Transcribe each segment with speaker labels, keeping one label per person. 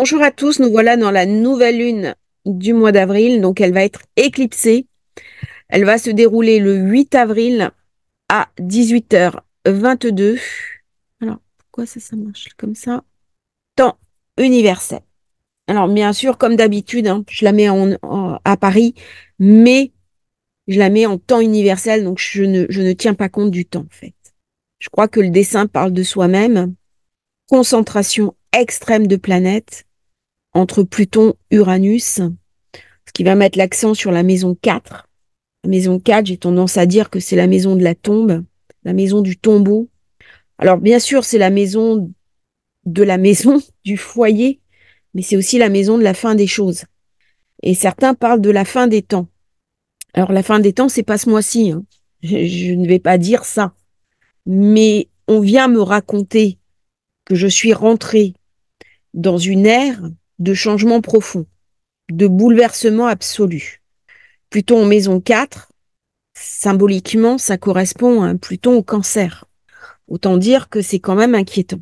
Speaker 1: Bonjour à tous, nous voilà dans la nouvelle lune du mois d'avril, donc elle va être éclipsée. Elle va se dérouler le 8 avril à 18h22. Alors, pourquoi ça marche comme ça? Temps universel. Alors, bien sûr, comme d'habitude, je la mets à Paris, mais je la mets en temps universel, donc je ne tiens pas compte du temps, en fait. Je crois que le dessin parle de soi-même. Concentration extrême de planètes entre Pluton, Uranus, ce qui va mettre l'accent sur la maison 4. La maison 4, j'ai tendance à dire que c'est la maison de la tombe, la maison du tombeau. Alors bien sûr, c'est la maison de la maison, du foyer, mais c'est aussi la maison de la fin des choses. Et certains parlent de la fin des temps. Alors la fin des temps, c'est pas ce mois-ci, hein. Je ne vais pas dire ça. Mais on vient me raconter que je suis rentrée dans une ère de changement profond, de bouleversement absolu. Pluton en maison 4, symboliquement, ça correspond à un Pluton au Cancer. Autant dire que c'est quand même inquiétant.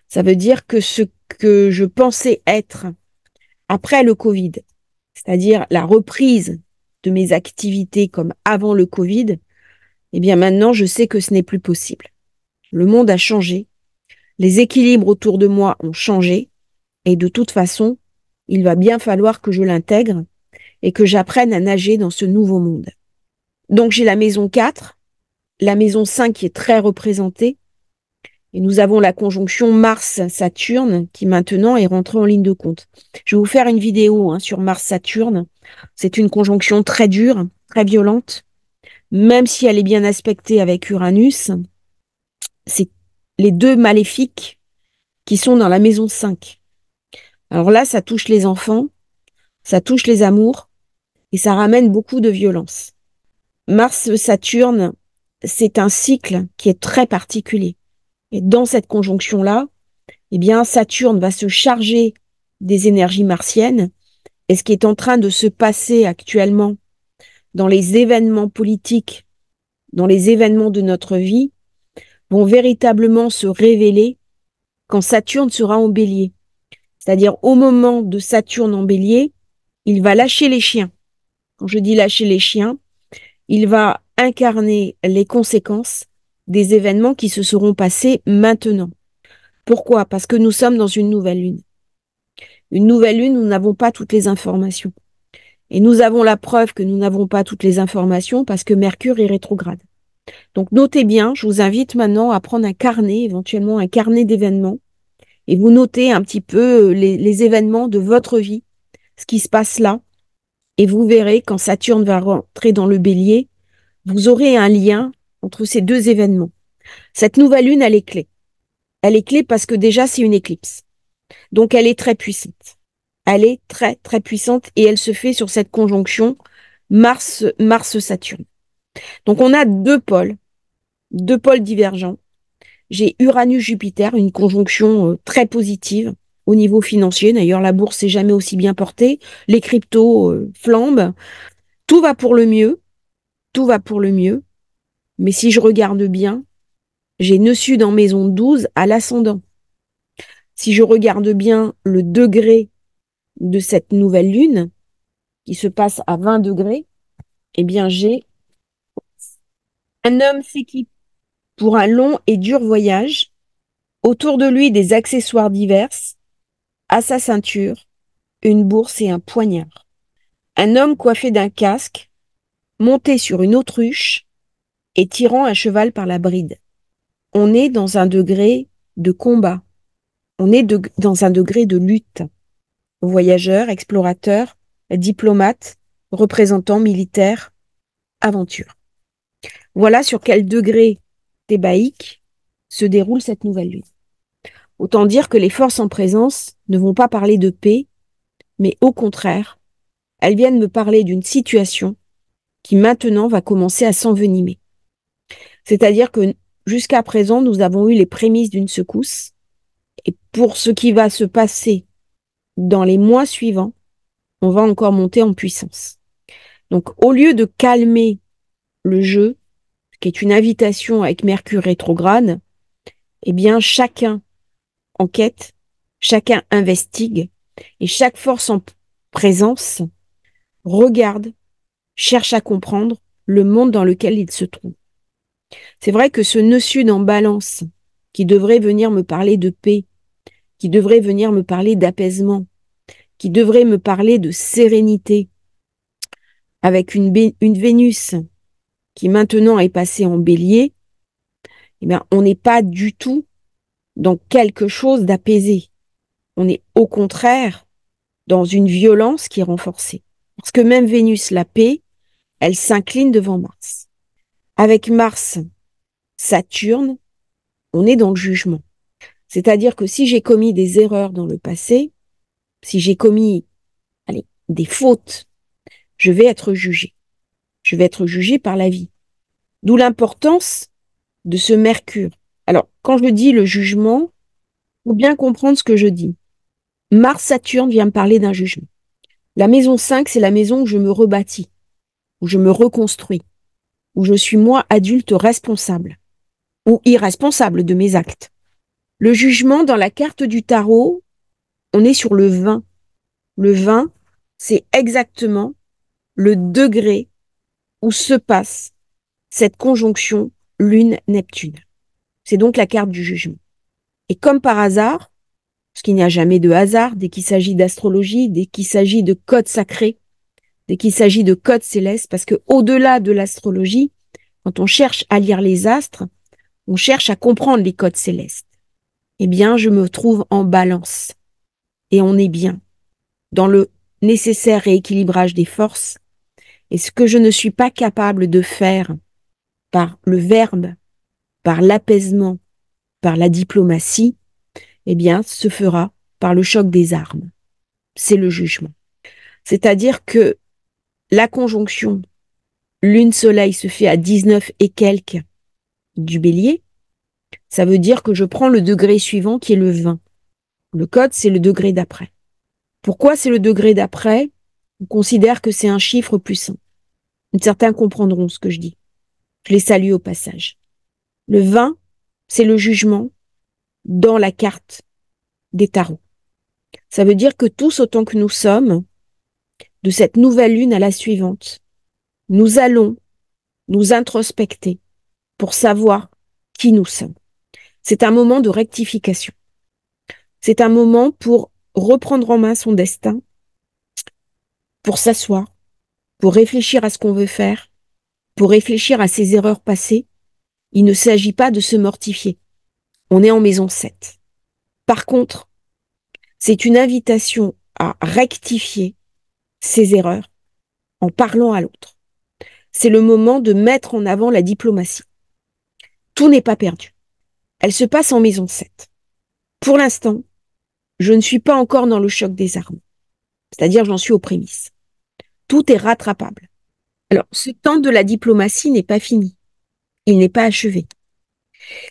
Speaker 1: Ça veut dire que ce que je pensais être après le Covid, c'est-à-dire la reprise de mes activités comme avant le Covid, eh bien maintenant, je sais que ce n'est plus possible. Le monde a changé, les équilibres autour de moi ont changé, et de toute façon, il va bien falloir que je l'intègre et que j'apprenne à nager dans ce nouveau monde. Donc j'ai la maison 4, la maison 5 qui est très représentée, et nous avons la conjonction Mars-Saturne qui maintenant est rentrée en ligne de compte. Je vais vous faire une vidéo sur Mars-Saturne. C'est une conjonction très dure, très violente, même si elle est bien aspectée avec Uranus. C'est les deux maléfiques qui sont dans la maison 5. Alors là, ça touche les enfants, ça touche les amours et ça ramène beaucoup de violence. Mars-Saturne, c'est un cycle qui est très particulier. Et dans cette conjonction-là, eh bien, Saturne va se charger des énergies martiennes. Et ce qui est en train de se passer actuellement dans les événements politiques, dans les événements de notre vie, vont véritablement se révéler quand Saturne sera en bélier. C'est-à-dire au moment de Saturne en bélier, il va lâcher les chiens. Quand je dis lâcher les chiens, il va incarner les conséquences des événements qui se seront passés maintenant. Pourquoi? Parce que nous sommes dans une nouvelle lune. Une nouvelle lune, nous n'avons pas toutes les informations. Et nous avons la preuve que nous n'avons pas toutes les informations parce que Mercure est rétrograde. Donc notez bien, je vous invite maintenant à prendre un carnet, éventuellement un carnet d'événements, et vous notez un petit peu les événements de votre vie, ce qui se passe là, et vous verrez quand Saturne va rentrer dans le bélier, vous aurez un lien entre ces deux événements. Cette nouvelle lune, elle est clé. Elle est clé parce que déjà, c'est une éclipse. Donc elle est très puissante. Elle est très, très puissante et elle se fait sur cette conjonction Mars-Saturne. Donc on a deux pôles divergents. J'ai Uranus-Jupiter, une conjonction très positive au niveau financier. D'ailleurs, la bourse n'est jamais aussi bien portée. Les cryptos flambent. Tout va pour le mieux. Tout va pour le mieux. Mais si je regarde bien, j'ai nœud sud en maison 12 à l'ascendant. Si je regarde bien le degré de cette nouvelle lune, qui se passe à 20 degrés, eh bien, j'ai un homme s'équipe pour un long et dur voyage. Autour de lui, des accessoires divers. À sa ceinture, une bourse et un poignard. Un homme coiffé d'un casque, monté sur une autruche et tirant un cheval par la bride. On est dans un degré de combat. On est dans un degré de lutte. Voyageurs, explorateurs, diplomates, représentants militaires, aventure. Voilà sur quel degré thébaïque se déroule cette nouvelle lune. Autant dire que les forces en présence ne vont pas parler de paix, mais au contraire, elles viennent me parler d'une situation qui maintenant va commencer à s'envenimer. C'est-à-dire que jusqu'à présent, nous avons eu les prémices d'une secousse, et pour ce qui va se passer dans les mois suivants, on va encore monter en puissance. Donc, au lieu de calmer le jeu, qui est une invitation avec Mercure rétrograde, eh bien, chacun enquête, chacun investigue et chaque force en présence regarde, cherche à comprendre le monde dans lequel il se trouve. C'est vrai que ce nœud sud en balance, qui devrait venir me parler de paix, qui devrait venir me parler d'apaisement, qui devrait me parler de sérénité, avec une Vénus qui maintenant est passée en bélier, eh bien, on n'est pas du tout dans quelque chose d'apaisé. On est au contraire dans une violence qui est renforcée. Parce que même Vénus, la paix, elle s'incline devant Mars. Avec Mars, Saturne, on est dans le jugement. C'est-à-dire que si j'ai commis des erreurs dans le passé, si j'ai commis des fautes, je vais être jugé. Je vais être jugé par la vie. D'où l'importance de ce Mercure. Alors, quand je dis le jugement, il faut bien comprendre ce que je dis. Mars-Saturne vient me parler d'un jugement. La maison 5, c'est la maison où je me rebâtis, où je me reconstruis, où je suis moi adulte responsable ou irresponsable de mes actes. Le jugement dans la carte du tarot, on est sur le 20. Le 20, c'est exactement le degré où se passe cette conjonction Lune-Neptune. C'est donc la carte du jugement. Et comme par hasard, parce qu'il n'y a jamais de hasard dès qu'il s'agit d'astrologie, dès qu'il s'agit de codes sacrés, dès qu'il s'agit de codes célestes, parce que au-delà de l'astrologie, quand on cherche à lire les astres, on cherche à comprendre les codes célestes. Eh bien, je me trouve en balance. Et on est bien dans le nécessaire rééquilibrage des forces. Et ce que je ne suis pas capable de faire par le verbe, par l'apaisement, par la diplomatie, eh bien, se fera par le choc des armes. C'est le jugement. C'est-à-dire que la conjonction Lune-Soleil se fait à 19 et quelques du Bélier. Ça veut dire que je prends le degré suivant qui est le 20. Le code, c'est le degré d'après. Pourquoi c'est le degré d'après? On considère que c'est un chiffre puissant. Certains comprendront ce que je dis. Je les salue au passage. Le 20, c'est le jugement dans la carte des tarots. Ça veut dire que tous autant que nous sommes, de cette nouvelle lune à la suivante, nous allons nous introspecter pour savoir qui nous sommes. C'est un moment de rectification. C'est un moment pour reprendre en main son destin, pour s'asseoir, pour réfléchir à ce qu'on veut faire, pour réfléchir à ses erreurs passées. Il ne s'agit pas de se mortifier. On est en maison 7. Par contre, c'est une invitation à rectifier ses erreurs en parlant à l'autre. C'est le moment de mettre en avant la diplomatie. Tout n'est pas perdu. Elle se passe en maison 7. Pour l'instant, je ne suis pas encore dans le choc des armes. C'est-à-dire, j'en suis aux prémices. Tout est rattrapable. Alors, ce temps de la diplomatie n'est pas fini. Il n'est pas achevé.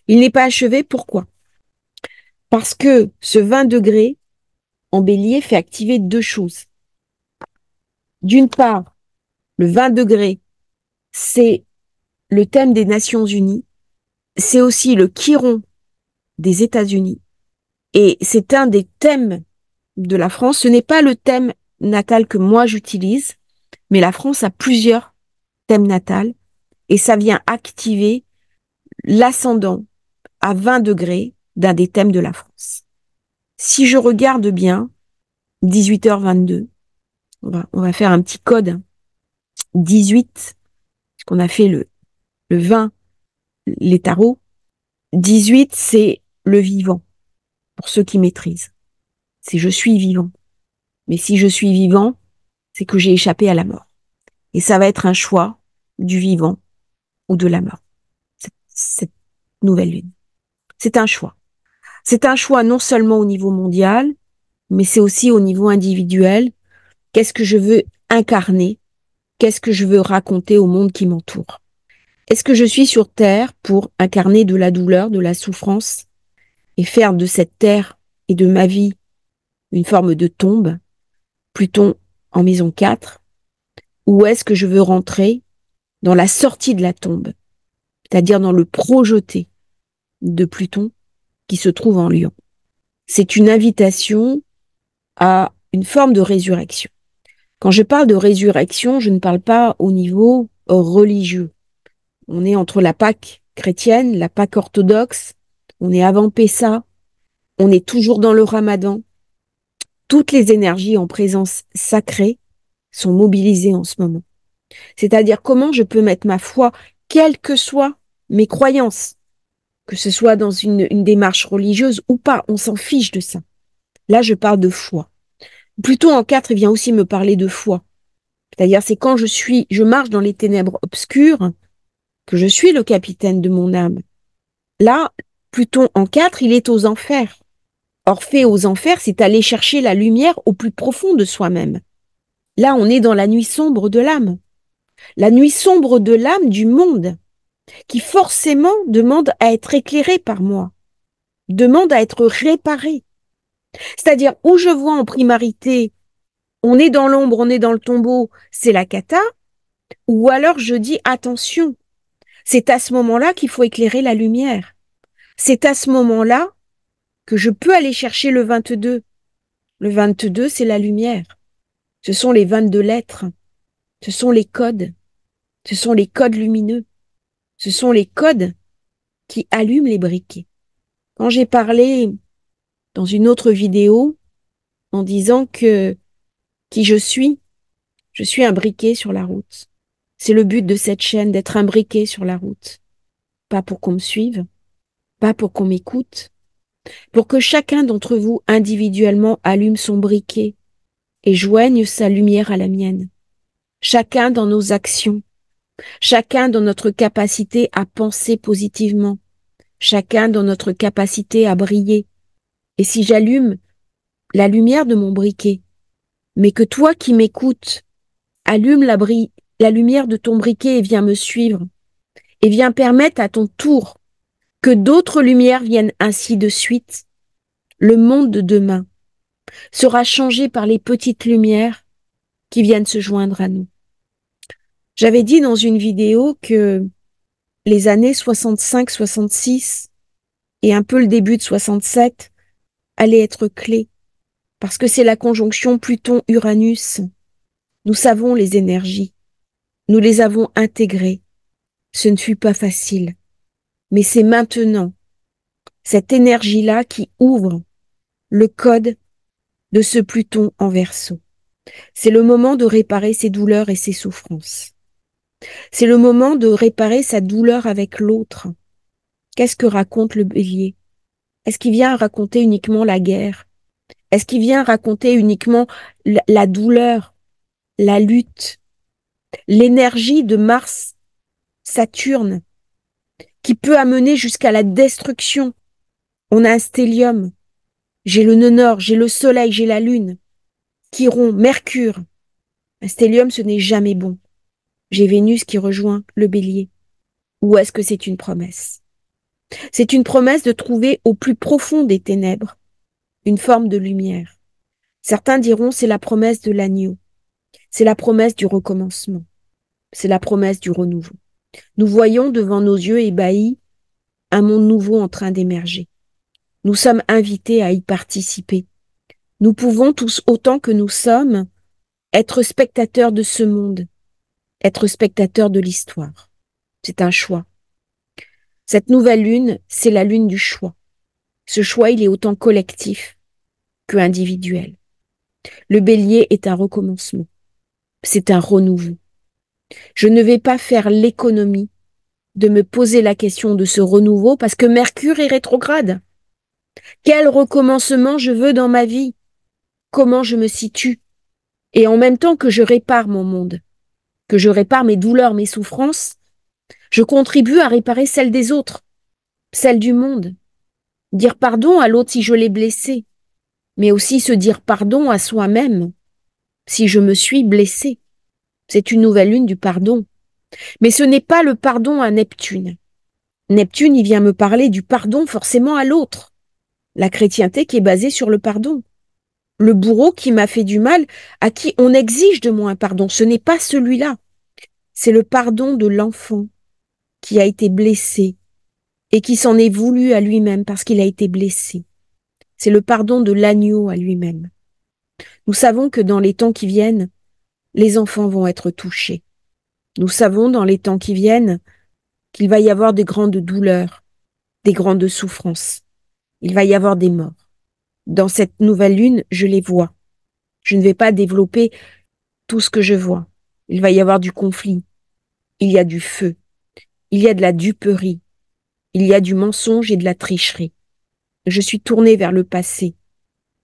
Speaker 1: Il n'est pas achevé, pourquoi? Parce que ce 20 degrés en bélier fait activer deux choses. D'une part, le 20 degrés, c'est le thème des Nations Unies. C'est aussi le chiron des États-Unis. Et c'est un des thèmes de la France. Ce n'est pas le thème natal que moi j'utilise, mais la France a plusieurs thèmes natals et ça vient activer l'ascendant à 20 degrés d'un des thèmes de la France. Si je regarde bien, 18h22, on va faire un petit code. 18, qu'on a fait le 20, les tarots. 18, c'est le vivant, pour ceux qui maîtrisent. C'est je suis vivant. Mais si je suis vivant, c'est que j'ai échappé à la mort. Et ça va être un choix du vivant ou de la mort. Cette nouvelle lune. C'est un choix. C'est un choix non seulement au niveau mondial, mais c'est aussi au niveau individuel. Qu'est-ce que je veux incarner? Qu'est-ce que je veux raconter au monde qui m'entoure? Est-ce que je suis sur Terre pour incarner de la douleur, de la souffrance et faire de cette terre et de ma vie une forme de tombe, Pluton en maison 4, ou est-ce que je veux rentrer dans la sortie de la tombe, c'est-à-dire dans le projeté de Pluton qui se trouve en Lion? C'est une invitation à une forme de résurrection. Quand je parle de résurrection, je ne parle pas au niveau religieux. On est entre la Pâque chrétienne, la Pâque orthodoxe, on est avant Pessa, on est toujours dans le Ramadan. Toutes les énergies en présence sacrée sont mobilisées en ce moment. C'est-à-dire comment je peux mettre ma foi, quelles que soient mes croyances, que ce soit dans une démarche religieuse ou pas, on s'en fiche de ça. Là, je parle de foi. Plutôt en 4, il vient aussi me parler de foi. C'est-à-dire, c'est quand je marche dans les ténèbres obscures, que je suis le capitaine de mon âme. Là, Pluton en 4, il est aux enfers. Orphée aux enfers, c'est aller chercher la lumière au plus profond de soi-même. Là, on est dans la nuit sombre de l'âme. La nuit sombre de l'âme du monde, qui forcément demande à être éclairée par moi, demande à être réparée. C'est-à-dire, où je vois en primarité, on est dans l'ombre, on est dans le tombeau, c'est la cata, ou alors je dis, attention, c'est à ce moment-là qu'il faut éclairer la lumière. C'est à ce moment-là que je peux aller chercher le 22. Le 22, c'est la lumière. Ce sont les 22 lettres. Ce sont les codes. Ce sont les codes lumineux. Ce sont les codes qui allument les briquets. Quand j'ai parlé dans une autre vidéo en disant que qui je suis un briquet sur la route. C'est le but de cette chaîne, d'être un briquet sur la route. Pas pour qu'on me suive, pas pour qu'on m'écoute, pour que chacun d'entre vous individuellement allume son briquet et joigne sa lumière à la mienne. Chacun dans nos actions, chacun dans notre capacité à penser positivement, chacun dans notre capacité à briller. Et si j'allume la lumière de mon briquet, mais que toi qui m'écoutes, allume la lumière de ton briquet et viens me suivre, et viens permettre à ton tour que d'autres lumières viennent ainsi de suite, le monde de demain sera changé par les petites lumières qui viennent se joindre à nous. J'avais dit dans une vidéo que les années 65-66 et un peu le début de 67 allaient être clés, parce que c'est la conjonction Pluton-Uranus. Nous savons les énergies, nous les avons intégrées. Ce ne fut pas facile, mais c'est maintenant cette énergie-là qui ouvre le code de ce Pluton en Verseau. C'est le moment de réparer ses douleurs et ses souffrances. C'est le moment de réparer sa douleur avec l'autre. Qu'est-ce que raconte le Bélier? Est-ce qu'il vient raconter uniquement la guerre? Est-ce qu'il vient raconter uniquement la douleur, la lutte, l'énergie de Mars, Saturne, qui peut amener jusqu'à la destruction? On a un stellium. J'ai le nœud nord, j'ai le soleil, j'ai la lune. Chiron, Mercure. Un stellium, ce n'est jamais bon. J'ai Vénus qui rejoint le Bélier. Ou est-ce que c'est une promesse? C'est une promesse de trouver au plus profond des ténèbres une forme de lumière. Certains diront c'est la promesse de l'agneau. C'est la promesse du recommencement. C'est la promesse du renouveau. Nous voyons devant nos yeux ébahis un monde nouveau en train d'émerger. Nous sommes invités à y participer. Nous pouvons tous, autant que nous sommes, être spectateurs de ce monde, être spectateurs de l'histoire. C'est un choix. Cette nouvelle lune, c'est la lune du choix. Ce choix, il est autant collectif que individuel. Le Bélier est un recommencement. C'est un renouveau. Je ne vais pas faire l'économie de me poser la question de ce renouveau parce que Mercure est rétrograde. Quel recommencement je veux dans ma vie? Comment je me situe? Et en même temps que je répare mon monde, que je répare mes douleurs, mes souffrances, je contribue à réparer celles des autres, celles du monde. Dire pardon à l'autre si je l'ai blessé, mais aussi se dire pardon à soi-même si je me suis blessé. C'est une nouvelle lune du pardon. Mais ce n'est pas le pardon à Neptune. Neptune, il vient me parler du pardon forcément à l'autre. La chrétienté qui est basée sur le pardon. Le bourreau qui m'a fait du mal, à qui on exige de moi un pardon. Ce n'est pas celui-là. C'est le pardon de l'enfant qui a été blessé et qui s'en est voulu à lui-même parce qu'il a été blessé. c'est le pardon de l'agneau à lui-même. Nous savons que dans les temps qui viennent, les enfants vont être touchés. Nous savons dans les temps qui viennent qu'il va y avoir de grandes douleurs, des grandes souffrances. Il va y avoir des morts. Dans cette nouvelle lune, je les vois. Je ne vais pas développer tout ce que je vois. Il va y avoir du conflit. Il y a du feu. Il y a de la duperie. Il y a du mensonge et de la tricherie. Je suis tournée vers le passé.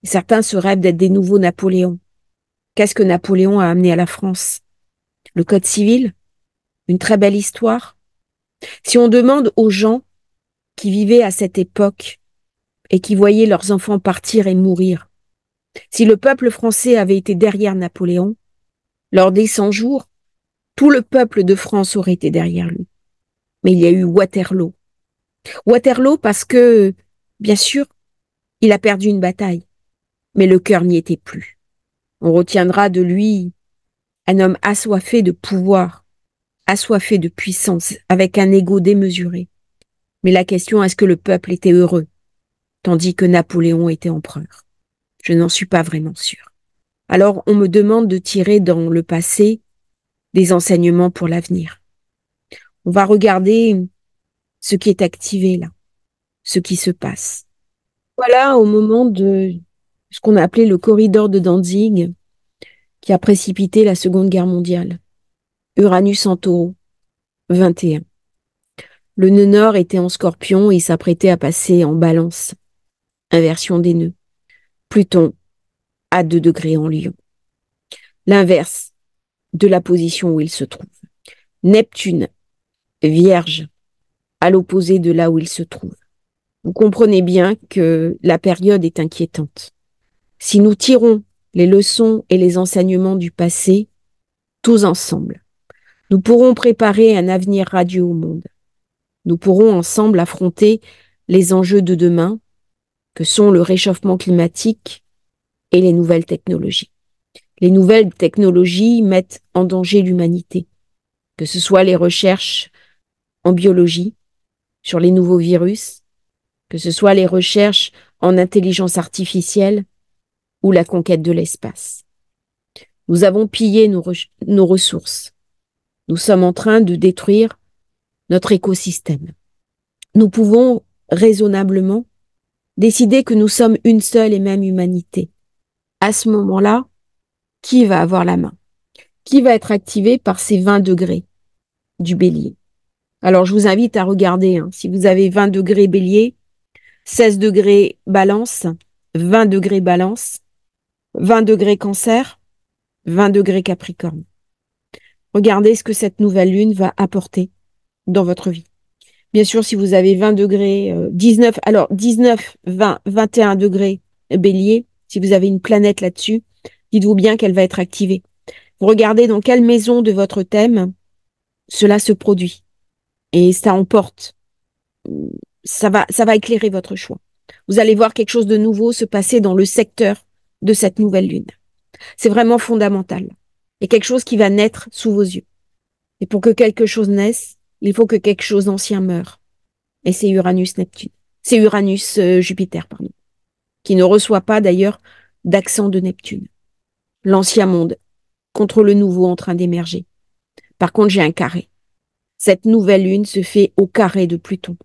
Speaker 1: Certains se rêvent d'être des nouveaux Napoléons. Qu'est-ce que Napoléon a amené à la France? Le Code civil? Une très belle histoire? Si on demande aux gens qui vivaient à cette époque et qui voyaient leurs enfants partir et mourir, si le peuple français avait été derrière Napoléon, lors des 100 jours, tout le peuple de France aurait été derrière lui. Mais il y a eu Waterloo. Waterloo parce que, bien sûr, il a perdu une bataille, mais le cœur n'y était plus. On retiendra de lui un homme assoiffé de pouvoir, assoiffé de puissance, avec un ego démesuré. Mais la question, est-ce que le peuple était heureux, tandis que Napoléon était empereur? Je n'en suis pas vraiment sûre. Alors, on me demande de tirer dans le passé des enseignements pour l'avenir. On va regarder ce qui est activé là, ce qui se passe. Voilà, au moment de ce qu'on a appelé le corridor de Danzig, qui a précipité la Seconde Guerre mondiale. Uranus en Taureau, 21. Le nœud nord était en Scorpion et s'apprêtait à passer en Balance, inversion des nœuds. Pluton à 2 degrés en Lion. L'inverse de la position où il se trouve. Neptune, Vierge, à l'opposé de là où il se trouve. Vous comprenez bien que la période est inquiétante. Si nous tirons les leçons et les enseignements du passé, tous ensemble, nous pourrons préparer un avenir radieux au monde. Nous pourrons ensemble affronter les enjeux de demain, que sont le réchauffement climatique et les nouvelles technologies. Les nouvelles technologies mettent en danger l'humanité, que ce soit les recherches en biologie sur les nouveaux virus, que ce soit les recherches en intelligence artificielle ou la conquête de l'espace. Nous avons pillé nos ressources. Nous sommes en train de détruire notre écosystème. Nous pouvons raisonnablement décider que nous sommes une seule et même humanité. À ce moment-là, qui va avoir la main? Qui va être activé par ces 20 degrés du bélier? Alors, je vous invite à regarder, si vous avez 20 degrés bélier, 16 degrés balance, 20 degrés balance, 20 degrés cancer, 20 degrés capricorne. Regardez ce que cette nouvelle lune va apporter dans votre vie. Bien sûr, si vous avez 20 degrés, 19, alors 19, 20, 21 degrés bélier, si vous avez une planète là-dessus, dites-vous bien qu'elle va être activée. Vous regardez dans quelle maison de votre thème cela se produit. Et ça emporte. Ça va éclairer votre choix. Vous allez voir quelque chose de nouveau se passer dans le secteur de cette nouvelle lune. C'est vraiment fondamental. Et quelque chose qui va naître sous vos yeux. Et pour que quelque chose naisse, il faut que quelque chose d'ancien meure. Et c'est Uranus-Neptune. C'est Uranus-Jupiter, pardon. Qui ne reçoit pas d'ailleurs d'accent de Neptune. L'ancien monde contre le nouveau en train d'émerger. Par contre, j'ai un carré. Cette nouvelle lune se fait au carré de Pluton.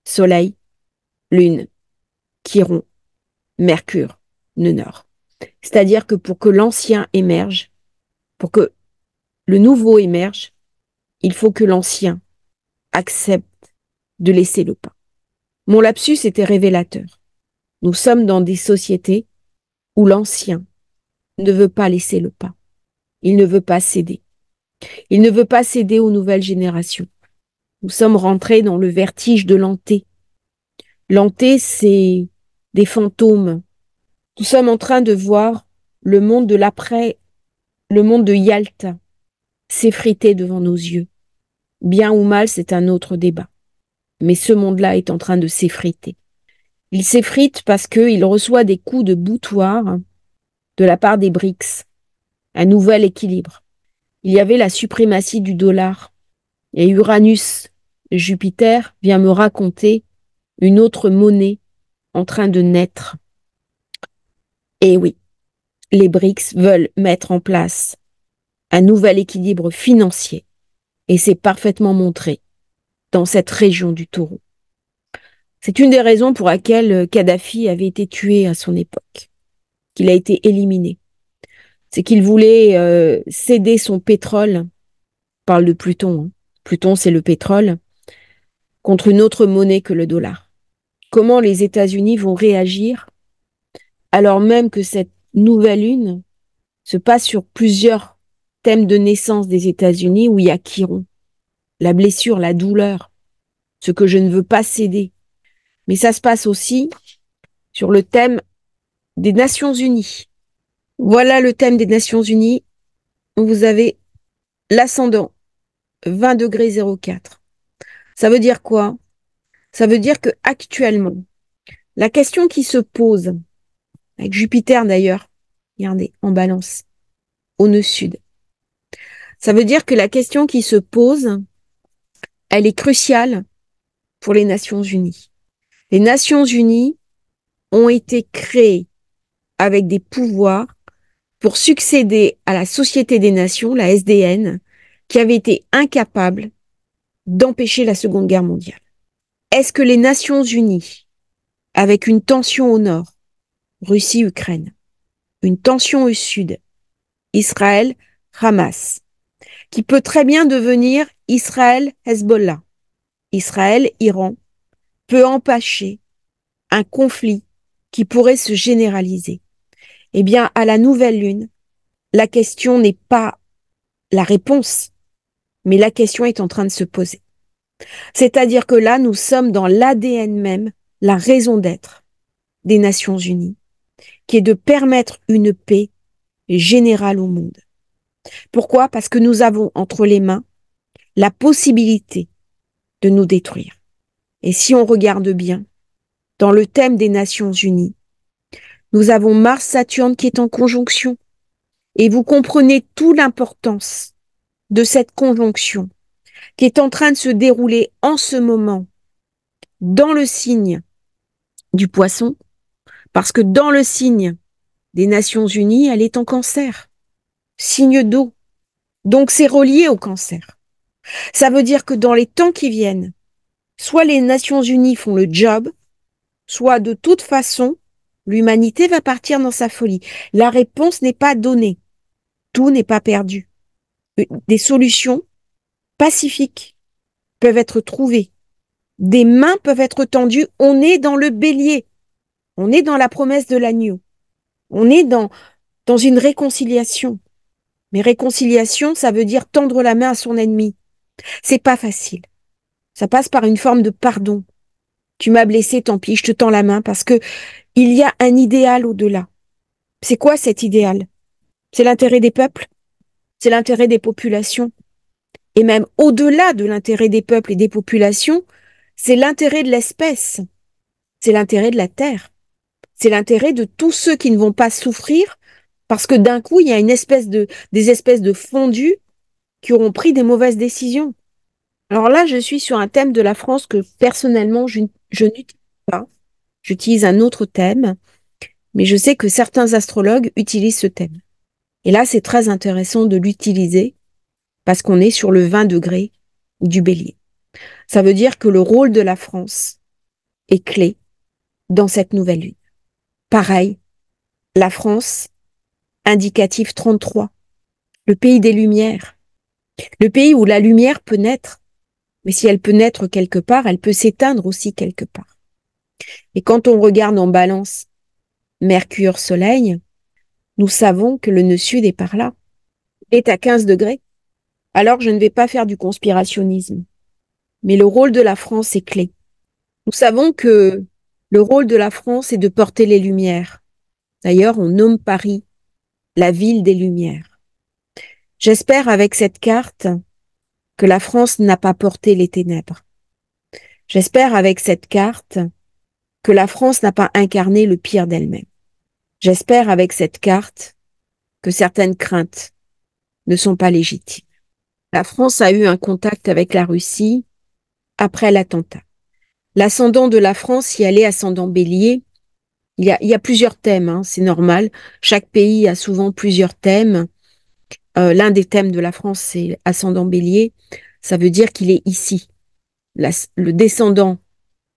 Speaker 1: Soleil, lune, Chiron, Mercure, nœud nord. C'est-à-dire que pour que l'ancien émerge, pour que le nouveau émerge, il faut que l'ancien accepte de laisser le pas. Mon lapsus était révélateur. Nous sommes dans des sociétés où l'ancien ne veut pas laisser le pas. Il ne veut pas céder. Il ne veut pas céder aux nouvelles générations. Nous sommes rentrés dans le vertige de l'anté. L'anté, c'est des fantômes. Nous sommes en train de voir le monde de l'après, le monde de Yalta, s'effriter devant nos yeux. Bien ou mal, c'est un autre débat. Mais ce monde-là est en train de s'effriter. Il s'effrite parce qu'il reçoit des coups de boutoir de la part des BRICS, un nouvel équilibre. Il y avait la suprématie du dollar. Et Uranus, Jupiter, vient me raconter une autre monnaie en train de naître. Et oui, les BRICS veulent mettre en place un nouvel équilibre financier et c'est parfaitement montré dans cette région du Taureau. C'est une des raisons pour laquelle Kadhafi avait été tué à son époque, qu'il a été éliminé. C'est qu'il voulait céder son pétrole, on parle de Pluton, hein. Pluton c'est le pétrole, contre une autre monnaie que le dollar. Comment les États-Unis vont réagir alors même que cette nouvelle lune se passe sur plusieurs thèmes de naissance des États-Unis où il y a Chiron, la blessure, la douleur, ce que je ne veux pas céder. Mais ça se passe aussi sur le thème des Nations Unies. Voilà le thème des Nations Unies. Vous avez l'ascendant, 20 degrés 04. Ça veut dire quoi? Ça veut dire que actuellement, la question qui se pose, avec Jupiter d'ailleurs, regardez, en balance, au nœud sud, ça veut dire que la question qui se pose, elle est cruciale pour les Nations Unies. Les Nations Unies ont été créées avec des pouvoirs pour succéder à la Société des Nations, la SDN, qui avait été incapable d'empêcher la Seconde Guerre mondiale. Est-ce que les Nations Unies, avec une tension au nord, Russie-Ukraine, une tension au sud, Israël-Hamas, qui peut très bien devenir Israël-Hezbollah, Israël-Iran, peut empêcher un conflit qui pourrait se généraliser? Eh bien, à la nouvelle lune, la question n'est pas la réponse, mais la question est en train de se poser. C'est-à-dire que là, nous sommes dans l'ADN même, la raison d'être des Nations Unies, qui est de permettre une paix générale au monde. Pourquoi? Parce que nous avons entre les mains la possibilité de nous détruire. Et si on regarde bien, dans le thème des Nations Unies, nous avons Mars-Saturne qui est en conjonction. Et vous comprenez toute l'importance de cette conjonction qui est en train de se dérouler en ce moment dans le signe du Poisson, parce que dans le signe des Nations Unies, elle est en Cancer, signe d'eau. Donc c'est relié au Cancer. Ça veut dire que dans les temps qui viennent, soit les Nations Unies font le job, soit de toute façon, l'humanité va partir dans sa folie. La réponse n'est pas donnée. Tout n'est pas perdu. Des solutions pacifiques peuvent être trouvées. Des mains peuvent être tendues. On est dans le bélier. On est dans la promesse de l'agneau. On est dans une réconciliation. Mais réconciliation, ça veut dire tendre la main à son ennemi. C'est pas facile. Ça passe par une forme de pardon. Tu m'as blessé, tant pis, je te tends la main parce que il y a un idéal au-delà. C'est quoi cet idéal? C'est l'intérêt des peuples, c'est l'intérêt des populations. Et même au-delà de l'intérêt des peuples et des populations, c'est l'intérêt de l'espèce, c'est l'intérêt de la terre, c'est l'intérêt de tous ceux qui ne vont pas souffrir parce que d'un coup, il y a des espèces de fondus qui auront pris des mauvaises décisions. Alors là, je suis sur un thème de la France que personnellement, je n'utilise pas. J'utilise un autre thème, mais je sais que certains astrologues utilisent ce thème. Et là, c'est très intéressant de l'utiliser parce qu'on est sur le 20 degrés du Bélier. Ça veut dire que le rôle de la France est clé dans cette nouvelle lune. Pareil, la France, indicatif 33, le pays des Lumières, le pays où la lumière peut naître, mais si elle peut naître quelque part, elle peut s'éteindre aussi quelque part. Et quand on regarde en balance Mercure, Soleil, nous savons que le nœud sud est par là, est à 15 degrés. Alors je ne vais pas faire du conspirationnisme, mais le rôle de la France est clé. Nous savons que le rôle de la France est de porter les lumières. D'ailleurs, on nomme Paris la ville des Lumières. J'espère avec cette carte que la France n'a pas porté les ténèbres. J'espère avec cette carte que la France n'a pas incarné le pire d'elle-même. J'espère avec cette carte que certaines craintes ne sont pas légitimes. La France a eu un contact avec la Russie après l'attentat. L'ascendant de la France, si elle est ascendant Bélier, Il y a plusieurs thèmes, hein, c'est normal. Chaque pays a souvent plusieurs thèmes. L'un des thèmes de la France, c'est ascendant Bélier. Ça veut dire qu'il est ici. Le descendant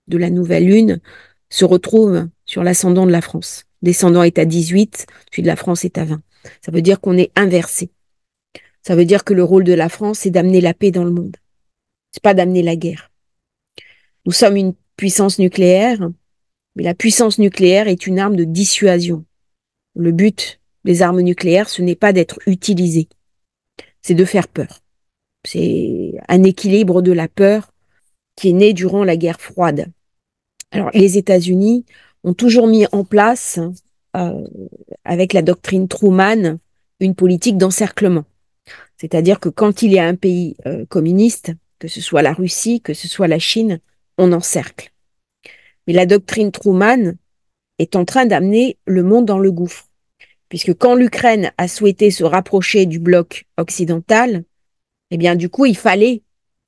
Speaker 1: de la nouvelle lune se retrouve sur l'ascendant de la France. Descendant est à 18, celui de la France est à 20. Ça veut dire qu'on est inversé. Ça veut dire que le rôle de la France, c'est d'amener la paix dans le monde. C'est pas d'amener la guerre. Nous sommes une puissance nucléaire, mais la puissance nucléaire est une arme de dissuasion. Le but des armes nucléaires, ce n'est pas d'être utilisé, c'est de faire peur. C'est un équilibre de la peur qui est né durant la guerre froide. Alors, les États-Unis ont toujours mis en place, euh, avec la doctrine Truman, une politique d'encerclement. C'est-à-dire que quand il y a un pays communiste, que ce soit la Russie, que ce soit la Chine, on encercle. Mais la doctrine Truman est en train d'amener le monde dans le gouffre. Puisque quand l'Ukraine a souhaité se rapprocher du bloc occidental, eh bien, du coup, il fallait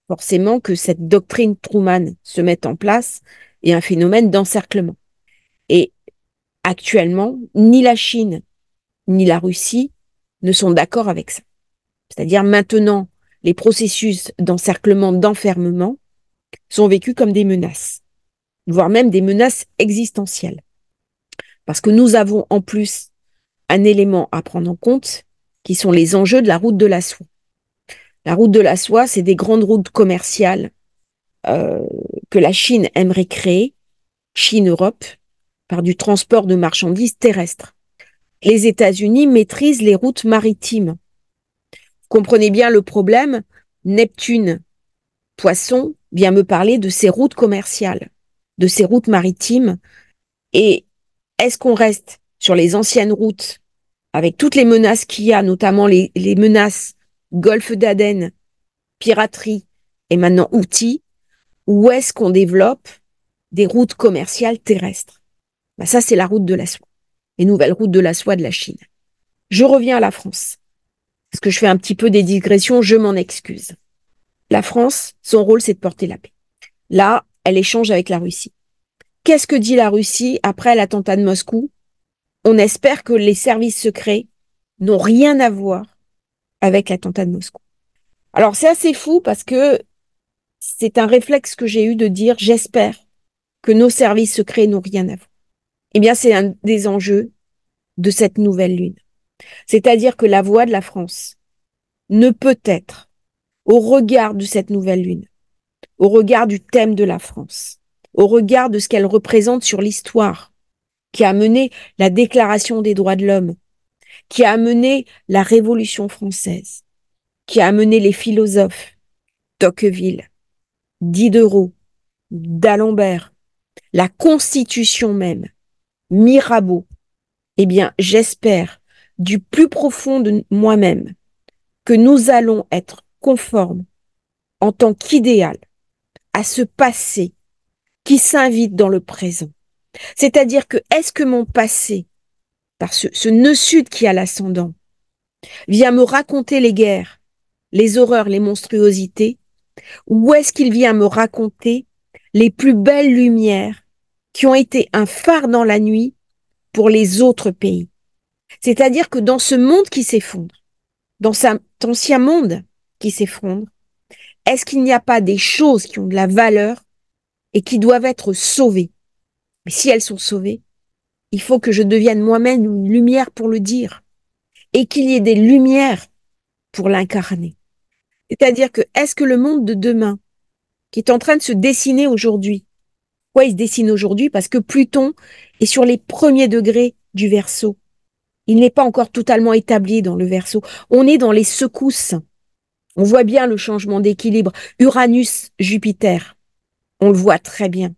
Speaker 1: forcément que cette doctrine Truman se mette en place et un phénomène d'encerclement. Et actuellement, ni la Chine ni la Russie ne sont d'accord avec ça. C'est-à-dire maintenant, les processus d'encerclement, d'enfermement sont vécus comme des menaces, voire même des menaces existentielles. Parce que nous avons en plus un élément à prendre en compte qui sont les enjeux de la route de la soie. La route de la soie, c'est des grandes routes commerciales que la Chine aimerait créer, Chine-Europe, par du transport de marchandises terrestres. Les États-Unis maîtrisent les routes maritimes. Vous comprenez bien le problème. Neptune, Poisson, vient me parler de ces routes commerciales, de ces routes maritimes. Et est-ce qu'on reste sur les anciennes routes avec toutes les menaces qu'il y a, notamment les menaces Golfe d'Aden, piraterie et maintenant outils, ou est-ce qu'on développe des routes commerciales terrestres? Ben ça, c'est la route de la soie, les nouvelles routes de la soie de la Chine. Je reviens à la France, parce que je fais un petit peu des digressions, je m'en excuse. La France, son rôle, c'est de porter la paix. Là, elle échange avec la Russie. Qu'est-ce que dit la Russie après l'attentat de Moscou? On espère que les services secrets n'ont rien à voir avec l'attentat de Moscou. Alors, c'est assez fou parce que c'est un réflexe que j'ai eu de dire j'espère que nos services secrets n'ont rien à voir. Eh bien, c'est un des enjeux de cette nouvelle lune. C'est-à-dire que la voix de la France ne peut être, au regard de cette nouvelle lune, au regard du thème de la France, au regard de ce qu'elle représente sur l'histoire, qui a mené la Déclaration des droits de l'homme, qui a amené la Révolution française, qui a amené les philosophes, Tocqueville, Diderot, d'Alembert, la Constitution même, Mirabeau, eh bien, j'espère du plus profond de moi-même que nous allons être conformes en tant qu'idéal à ce passé qui s'invite dans le présent. C'est-à-dire que est-ce que mon passé, par ce nœud sud qui a l'ascendant, vient me raconter les guerres, les horreurs, les monstruosités, ou est-ce qu'il vient me raconter les plus belles lumières qui ont été un phare dans la nuit pour les autres pays? C'est-à-dire que dans ce monde qui s'effondre, dans cet ancien monde qui s'effondre, est-ce qu'il n'y a pas des choses qui ont de la valeur et qui doivent être sauvées? Mais si elles sont sauvées, il faut que je devienne moi-même une lumière pour le dire et qu'il y ait des lumières pour l'incarner. C'est-à-dire que est-ce que le monde de demain, qui est en train de se dessiner aujourd'hui, pourquoi il se dessine aujourd'hui? Parce que Pluton est sur les premiers degrés du Verseau. Il n'est pas encore totalement établi dans le Verseau. On est dans les secousses. On voit bien le changement d'équilibre. Uranus, Jupiter, on le voit très bien.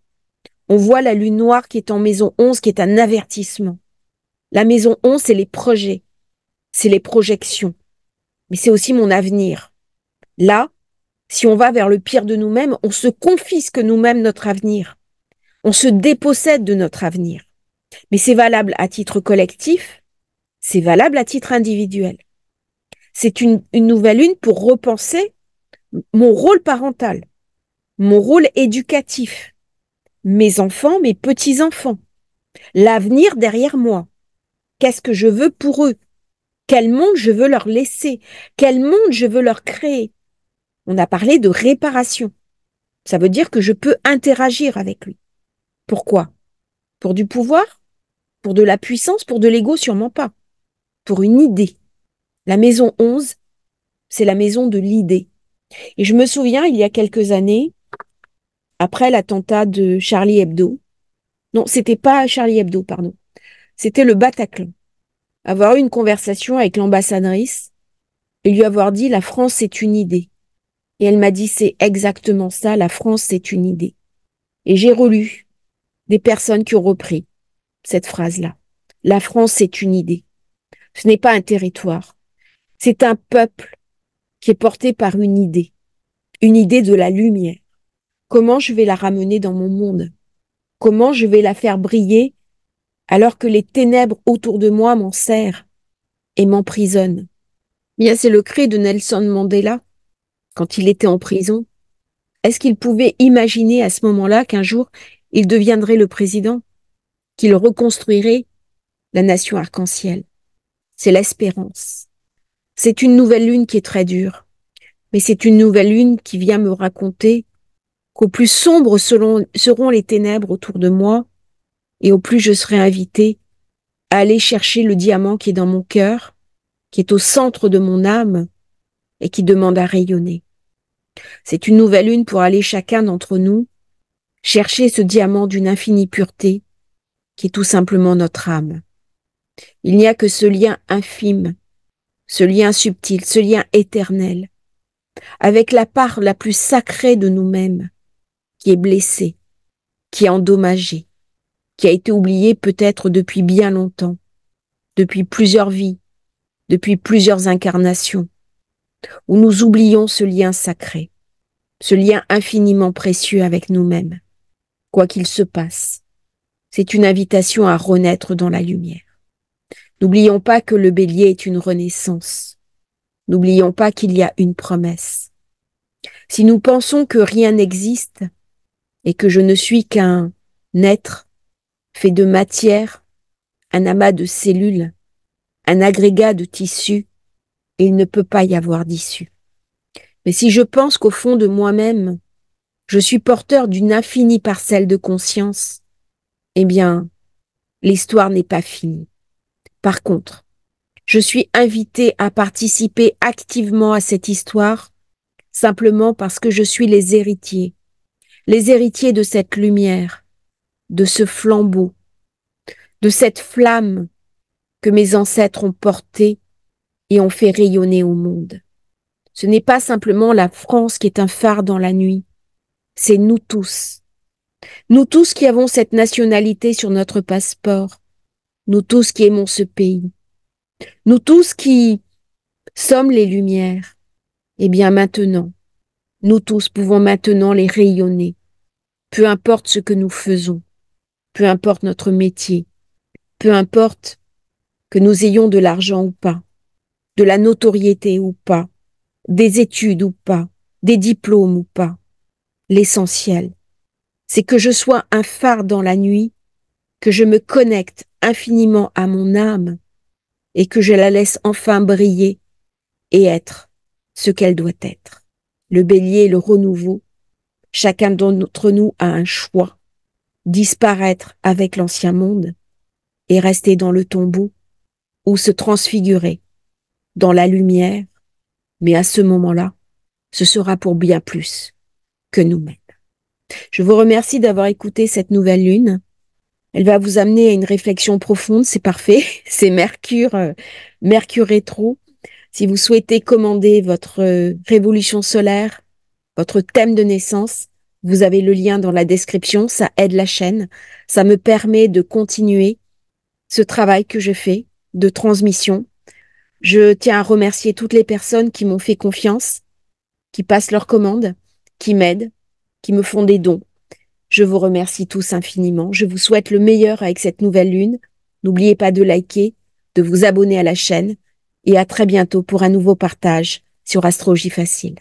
Speaker 1: On voit la lune noire qui est en maison 11, qui est un avertissement. La maison 11, c'est les projets, c'est les projections, mais c'est aussi mon avenir. Là, si on va vers le pire de nous-mêmes, on se confisque nous-mêmes notre avenir. On se dépossède de notre avenir. Mais c'est valable à titre collectif, c'est valable à titre individuel. C'est une nouvelle lune pour repenser mon rôle parental, mon rôle éducatif, mes enfants, mes petits-enfants. l'avenir derrière moi. Qu'est-ce que je veux pour eux? Quel monde je veux leur laisser? Quel monde je veux leur créer? On a parlé de réparation. Ça veut dire que je peux interagir avec lui. Pourquoi? Pour du pouvoir? Pour de la puissance? Pour de l'ego? Sûrement pas. Pour une idée. La maison 11, c'est la maison de l'idée. Et je me souviens, il y a quelques années, après l'attentat de Charlie Hebdo, non, c'était pas Charlie Hebdo, pardon, c'était le Bataclan. Avoir eu une conversation avec l'ambassadrice et lui avoir dit la France c'est une idée. Et elle m'a dit c'est exactement ça, la France c'est une idée. Et j'ai relu des personnes qui ont repris cette phrase-là. La France c'est une idée. Ce n'est pas un territoire. C'est un peuple qui est porté par une idée de la lumière. Comment je vais la ramener dans mon monde? Comment je vais la faire briller alors que les ténèbres autour de moi m'en serrent et m'emprisonnent? Bien, c'est le cri de Nelson Mandela quand il était en prison. Est-ce qu'il pouvait imaginer à ce moment-là qu'un jour il deviendrait le président, qu'il reconstruirait la nation arc-en-ciel? C'est l'espérance. C'est une nouvelle lune qui est très dure, mais c'est une nouvelle lune qui vient me raconter qu'au plus sombre seront les ténèbres autour de moi et au plus je serai invitée à aller chercher le diamant qui est dans mon cœur, qui est au centre de mon âme et qui demande à rayonner. C'est une nouvelle lune pour aller chacun d'entre nous chercher ce diamant d'une infinie pureté qui est tout simplement notre âme. Il n'y a que ce lien infime, ce lien subtil, ce lien éternel, avec la part la plus sacrée de nous-mêmes, qui est blessée, qui est endommagée, qui a été oubliée peut-être depuis bien longtemps, depuis plusieurs vies, depuis plusieurs incarnations, où nous oublions ce lien sacré, ce lien infiniment précieux avec nous-mêmes, quoi qu'il se passe. C'est une invitation à renaître dans la lumière. N'oublions pas que le bélier est une renaissance. N'oublions pas qu'il y a une promesse. Si nous pensons que rien n'existe et que je ne suis qu'un être fait de matière, un amas de cellules, un agrégat de tissus, il ne peut pas y avoir d'issue. Mais si je pense qu'au fond de moi-même, je suis porteur d'une infinie parcelle de conscience, eh bien, l'histoire n'est pas finie. Par contre, je suis invitée à participer activement à cette histoire simplement parce que je suis les héritiers de cette lumière, de ce flambeau, de cette flamme que mes ancêtres ont portée et ont fait rayonner au monde. Ce n'est pas simplement la France qui est un phare dans la nuit, c'est nous tous qui avons cette nationalité sur notre passeport, nous tous qui aimons ce pays, nous tous qui sommes les lumières. Eh bien maintenant, nous tous pouvons maintenant les rayonner, peu importe ce que nous faisons, peu importe notre métier, peu importe que nous ayons de l'argent ou pas, de la notoriété ou pas, des études ou pas, des diplômes ou pas. L'essentiel, c'est que je sois un phare dans la nuit, que je me connecte infiniment à mon âme et que je la laisse enfin briller et être ce qu'elle doit être. Le bélier et le renouveau, chacun d'entre nous a un choix, disparaître avec l'ancien monde et rester dans le tombeau ou se transfigurer dans la lumière, mais à ce moment-là, ce sera pour bien plus que nous-mêmes. Je vous remercie d'avoir écouté cette nouvelle lune. Elle va vous amener à une réflexion profonde, c'est parfait, c'est Mercure rétro. Si vous souhaitez commander votre révolution solaire, votre thème de naissance, vous avez le lien dans la description, ça aide la chaîne, ça me permet de continuer ce travail que je fais de transmission. Je tiens à remercier toutes les personnes qui m'ont fait confiance, qui passent leurs commandes, qui m'aident, qui me font des dons. Je vous remercie tous infiniment. Je vous souhaite le meilleur avec cette nouvelle lune. N'oubliez pas de liker, de vous abonner à la chaîne et à très bientôt pour un nouveau partage sur Astrologie Facile.